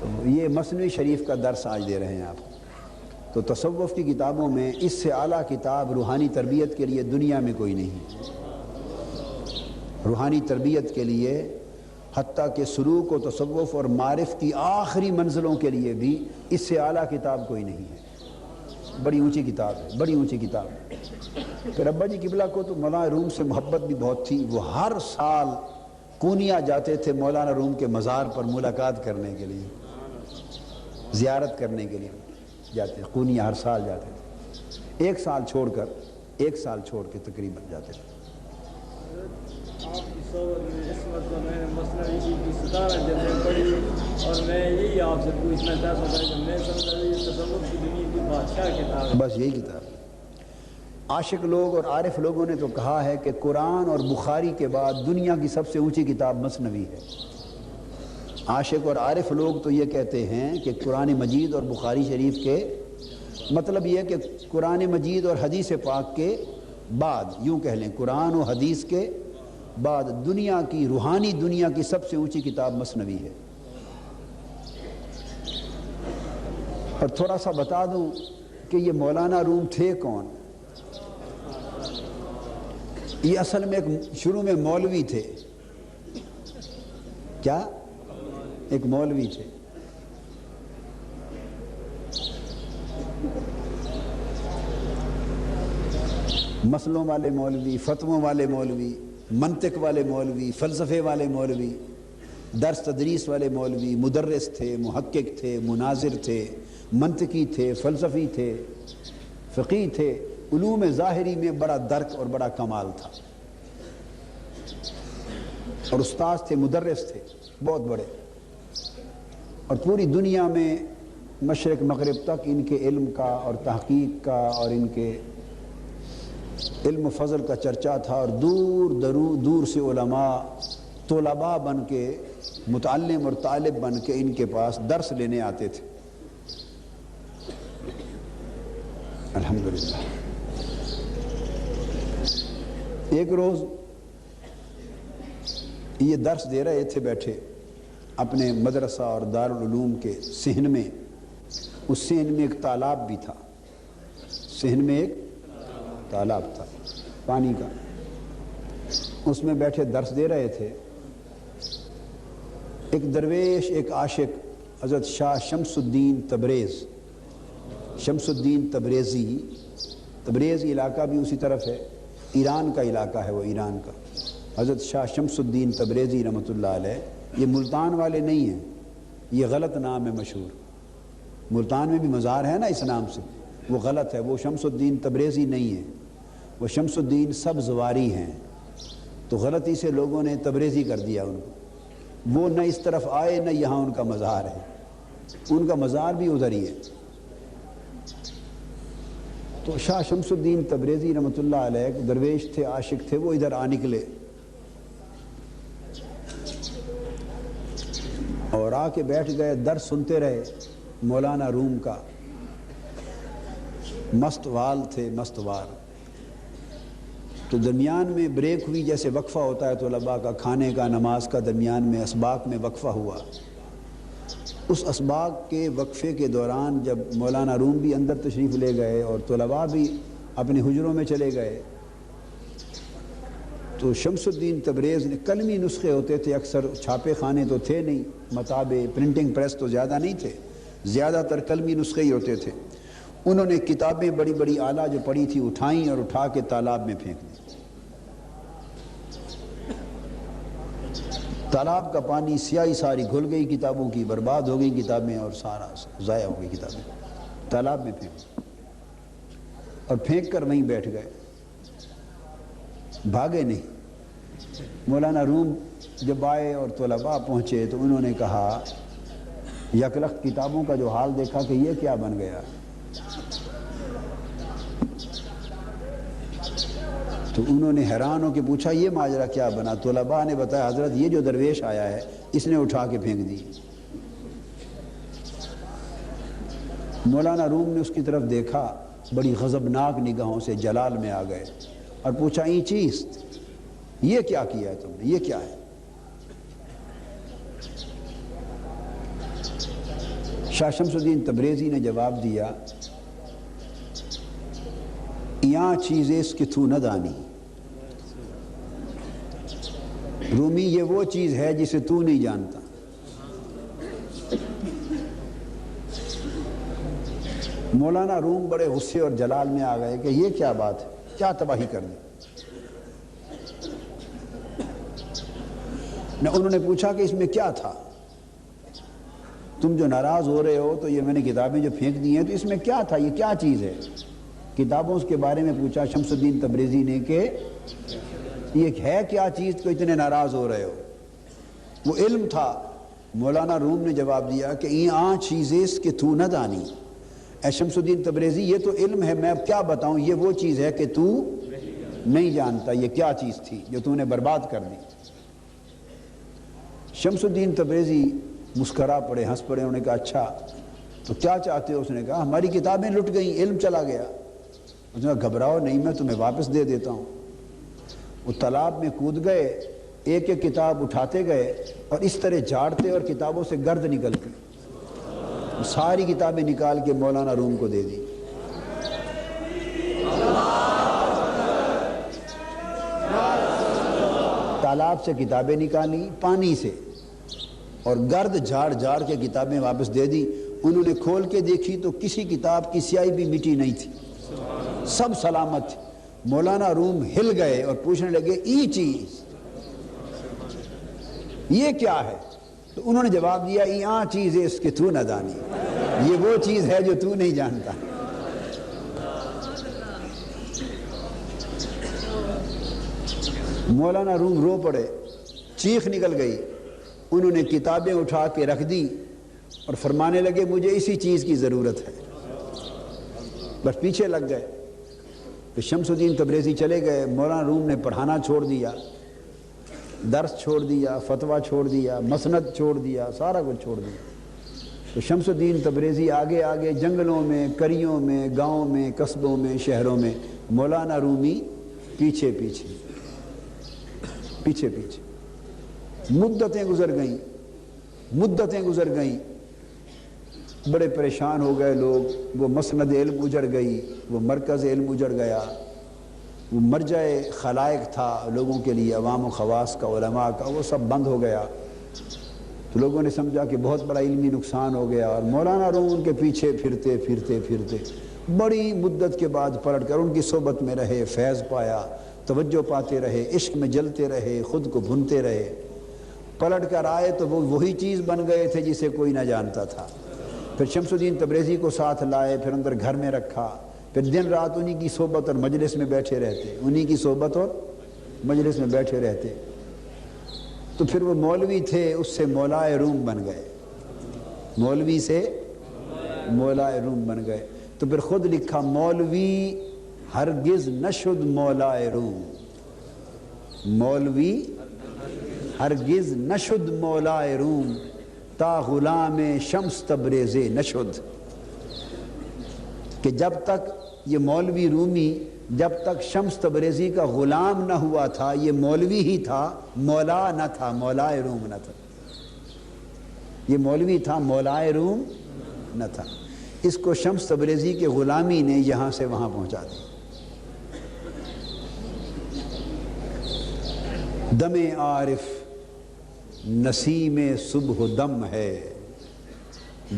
تو یہ مثنوی شریف کا درس آج دے رہے ہیں آپ کو۔ تو تصوف کی کتابوں میں اس سے اعلیٰ کتاب روحانی تربیت کے لیے دنیا میں کوئی نہیں۔ روحانی تربیت کے لیے حتیٰ کہ سلوک و تصوف اور معرف کی آخری منزلوں کے لیے بھی اس سے اعلیٰ کتاب کوئی نہیں ہے۔ بڑی اونچی کتاب ہے، بڑی اونچی کتاب ہے۔ پھر ابا جی قبلہ کو تو مولانا روم سے محبت بھی بہت تھی، وہ ہر سال کونیا جاتے تھے مولانا روم کے مزار پر ملاقات کرنے کے لیے، زیارت کرنے کے لیے جاتے تھے، کونیا ہر سال جاتے تھے، ایک سال چھوڑ کے تقریباً جاتے تھے۔ آپ کی صحبت میں اس مطلب میں نے مثنوی کی 17 جلدیں پڑھی، اور میں یہی آپ سے پوچھنا چاہتا تھا کہ میں سمجھا یہ تصوف کی دنیا کی بادشاہ کتاب ہے۔ بس یہی کتاب ہے۔ عاشق لوگ اور عارف لوگوں نے تو کہا ہے کہ قرآن اور بخاری کے بعد دنیا کی سب سے اونچی کتاب مثنوی ہے۔ عاشق اور عارف لوگ تو یہ کہتے ہیں کہ قرآن مجید اور بخاری شریف کے مطلب یہ کہ قرآن مجید اور حدیث پاک کے بعد، یوں کہہ لیں قرآن و حدیث کے بعد دنیا کی روحانی دنیا کی سب سے اونچی کتاب مثنوی ہے۔ اور تھوڑا سا بتا دوں کہ یہ مولانا روم تھے کون؟ یہ اصل میں شروع میں مولوی تھے۔ کیا؟ ایک مولوی تھے۔ مسئلوں والے مولوی، فتووں والے مولوی، منطق والے مولوی، فلسفے والے مولوی، درس تدریس والے مولوی، مدرس تھے، محقق تھے، مناظر تھے، منطقی تھے، فلسفی تھے، فقی تھے، علوم ظاہری میں بڑا درک اور بڑا کمال تھا، اور استاذ تھے، مدرس تھے بہت بڑے، اور پوری دنیا میں مشرق مغرب تک ان کے علم کا اور تحقیق کا اور ان کے علم و فضل کا چرچا تھا، اور دور سے علماء طلباء بن کے، متعلم اور طالب بن کے ان کے پاس درس لینے آتے تھے۔ الحمدللہ۔ ایک روز یہ درس دے رہے تھے بیٹھے اپنے مدرسہ اور دارالعلوم کے صحن میں۔ اس صحن میں ایک تالاب بھی تھا، صحن میں ایک تالاب تھا پانی کا، اس میں بیٹھے درس دے رہے تھے۔ ایک درویش، ایک عاشق حضرت شاہ شمس الدین تبریز، شمس الدین تبریزی، تبریز علاقہ بھی اسی طرف ہے، ایران کا علاقہ ہے وہ، ایران کا۔ حضرت شاہ شمس الدین تبریزی رحمۃ اللہ علیہ، یہ ملتان والے نہیں ہیں، یہ غلط نام ہے مشہور، ملتان میں بھی مزار ہے نا اس نام سے، وہ غلط ہے، وہ شمس الدین تبریزی نہیں ہے، وہ شمس الدین سبزواری ہیں، تو غلطی سے لوگوں نے تبریزی کر دیا ان کو، وہ نہ اس طرف آئے نہ یہاں ان کا مزار ہے، ان کا مزار بھی ادھر ہی ہے۔ تو شاہ شمس الدین تبریزی رحمۃ اللہ علیہ درویش تھے، عاشق تھے، وہ ادھر آ نکلے اور آ کے بیٹھ گئے، درس سنتے رہے مولانا روم کا۔ مست وال تھے، مست وال۔ تو درمیان میں بریک ہوئی، جیسے وقفہ ہوتا ہے طلباء کا کھانے کا، نماز کا، درمیان میں اسباق میں وقفہ ہوا۔ اس اسباق کے وقفے کے دوران جب مولانا روم بھی اندر تشریف لے گئے اور طلباء بھی اپنے حجروں میں چلے گئے، تو شمس الدین تبریز نے، کلمی نسخے ہوتے تھے اکثر، چھاپے خانے تو تھے نہیں، مطابع پرنٹنگ پریس تو زیادہ نہیں تھے، زیادہ تر کلمی نسخے ہی ہوتے تھے۔ انہوں نے کتابیں بڑی بڑی اعلیٰ جو پڑھی تھی اٹھائیں اور اٹھا کے تالاب میں پھینک دی۔ تالاب کا پانی سیاہی ساری گھل گئی کتابوں کی، برباد ہو گئی کتابیں، اور سارا ضائع ہو گئی کتابیں، تالاب میں پھینک، اور پھینک کر وہیں بیٹھ گئے، بھاگے نہیں۔ مولانا روم جب آئے اور طلباء پہنچے تو انہوں نے کہا، یکلخت کتابوں کا جو حال دیکھا کہ یہ کیا بن گیا، تو انہوں نے حیران ہو کے پوچھا یہ ماجرا کیا بنا؟ طلباء نے بتایا حضرت یہ جو درویش آیا ہے اس نے اٹھا کے پھینک دی۔ مولانا روم نے اس کی طرف دیکھا، بڑی غضبناک نگاہوں سے جلال میں آ گئے اور پوچھا این چیز یہ کیا کیا ہے تم نے، یہ کیا ہے؟ شاہ شمس الدین تبریزی نے جواب دیا یہاں چیز اس کہ تو نہ دانی، رومی یہ وہ چیز ہے جسے تو نہیں جانتا۔ مولانا روم بڑے غصے اور جلال میں آ گئے کہ یہ کیا بات ہے، کیا تباہی کر دی۔ انہوں نے پوچھا کہ اس میں کیا تھا، تم جو ناراض ہو رہے ہو تو یہ میں نے کتابیں جو پھینک دی ہیں تو اس میں کیا تھا، یہ کیا چیز ہے؟ کتابوں کے بارے میں پوچھا شمس الدین تبریزی نے کہ یہ ہے کیا چیز کو اتنے ناراض ہو رہے ہو؟ وہ علم تھا۔ مولانا روم نے جواب دیا کہ یہ چیز اس کہ تو نہ دانی، اے شمس الدین تبریزی یہ تو علم ہے، میں اب کیا بتاؤں، یہ وہ چیز ہے کہ تو نہیں جانتا، یہ کیا چیز تھی جو تو نے برباد کر دی۔ شمس الدین تبریزی مسکرا پڑے، ہنس پڑے، انہوں نے کہا اچھا تو کیا چاہتے ہو؟ اس نے کہا ہماری کتابیں لٹ گئیں، علم چلا گیا۔ اس نے کہا گھبراؤ نہیں، میں تمہیں واپس دے دیتا ہوں۔ وہ تالاب میں کود گئے، ایک ایک کتاب اٹھاتے گئے اور اس طرح جھاڑتے اور کتابوں سے گرد نکلتی، ساری کتابیں نکال کے مولانا روم کو دے دی۔ تالاب سے کتابیں نکالی پانی سے اور گرد جھاڑ جھاڑ کے کتابیں واپس دے دی۔ انہوں نے کھول کے دیکھی تو کسی کتاب کی سیاہی بھی مٹی نہیں تھی، سب سلامت تھی۔ مولانا روم ہل گئے اور پوچھنے لگے یہ چیز یہ کیا ہے؟ تو انہوں نے جواب دیا یہ چیز ہے اس کے تو نہ دانی، یہ وہ چیز ہے جو تو نہیں جانتا۔ مولانا روم رو پڑے، چیخ نکل گئی۔ انہوں نے کتابیں اٹھا کے رکھ دی اور فرمانے لگے مجھے اسی چیز کی ضرورت ہے، بس پیچھے لگ گئے۔ تو شمس الدین تبریزی چلے گئے، مولانا روم نے پڑھانا چھوڑ دیا، درس چھوڑ دیا، فتویٰ چھوڑ دیا، مسند چھوڑ دیا، سارا کچھ چھوڑ دیا۔ تو شمس الدین تبریزی آگے آگے جنگلوں میں، کریوں میں، گاؤں میں، قصبوں میں، شہروں میں، مولانا رومی پیچھے پیچھے پیچھے پیچھے۔ مدتیں گزر گئیں، مدتیں گزر گئیں، بڑے پریشان ہو گئے لوگ۔ وہ مسند علم اجڑ گئی، وہ مرکز علم اجڑ گیا، وہ مرجع خلائق تھا لوگوں کے لیے، عوام و خواص کا، علماء کا، وہ سب بند ہو گیا۔ تو لوگوں نے سمجھا کہ بہت بڑا علمی نقصان ہو گیا، اور مولانا روم ان کے پیچھے پھرتے پھرتے پھرتے بڑی مدت کے بعد پلٹ کر ان کی صحبت میں رہے، فیض پایا، توجہ پاتے رہے، عشق میں جلتے رہے، خود کو بھنتے رہے۔ پلٹ کر آئے تو وہ وہی چیز بن گئے تھے جسے کوئی نہ جانتا تھا۔ پھر شمس الدین تبریزی کو ساتھ لائے، پھر اندر گھر میں رکھا، پھر دن رات انہی کی صحبت اور مجلس میں بیٹھے رہتے، انہی کی صحبت اور مجلس میں بیٹھے رہتے۔ تو پھر وہ مولوی تھے، اس سے مولائے روم بن گئے، مولوی سے مولائے روم بن گئے۔ تو پھر خود لکھا مولوی ہرگز نشد مولائے روم، مولوی ہرگز نشد مولائے روم، تا غلام شمس تبریز نشد۔ کہ جب تک یہ مولوی رومی جب تک شمس تبریزی کا غلام نہ ہوا تھا، یہ مولوی ہی تھا، مولا نہ تھا، مولائے روم نہ تھا۔ یہ مولوی تھا، مولائے روم نہ تھا۔ اس کو شمس تبریزی کے غلامی نے یہاں سے وہاں پہنچا دیا۔ دم عارف نسیم صبح دم ہے،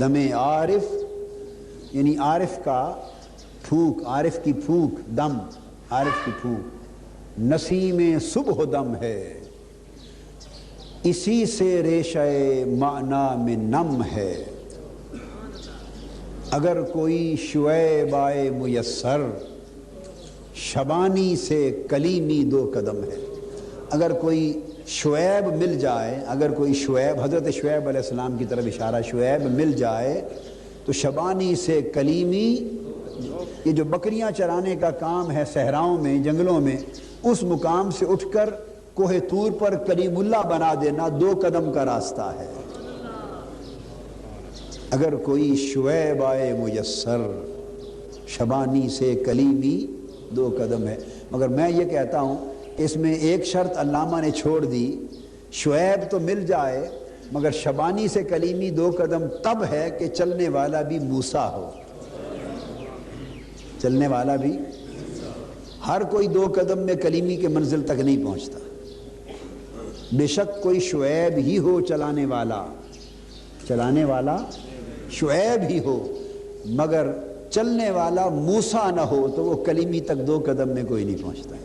دم عارف یعنی عارف کا پھونک، عارف کی پھونک، دم عارف کی پھونک، نسیم صبح دم ہے، اسی سے ریشہ معنی میں نم ہے۔ اگر کوئی شعیب آئے میسر، شبانی سے کلیمی دو قدم ہے۔ اگر کوئی شعیب مل جائے، اگر کوئی شعیب، حضرت شعیب علیہ السلام کی طرف اشارہ، شعیب مل جائے تو شبانی سے کلیمی، یہ جو بکریاں چرانے کا کام ہے صحراؤں میں، جنگلوں میں، اس مقام سے اٹھ کر کوہ طور پر کلیم اللہ بنا دینا 2 قدم کا راستہ ہے۔ اگر کوئی شعیب آئے میسر، شبانی سے کلیمی 2 قدم ہے۔ مگر میں یہ کہتا ہوں اس میں ایک شرط علامہ نے چھوڑ دی، شعیب تو مل جائے مگر شبانی سے کلیمی 2 قدم تب ہے کہ چلنے والا بھی موسیٰ ہو، چلنے والا بھی، ہر کوئی 2 قدم میں کلیمی کے منزل تک نہیں پہنچتا، بے شک کوئی شعیب ہی ہو چلانے والا شعیب ہی ہو، مگر چلنے والا موسیٰ نہ ہو تو وہ کلیمی تک 2 قدم میں کوئی نہیں پہنچتا۔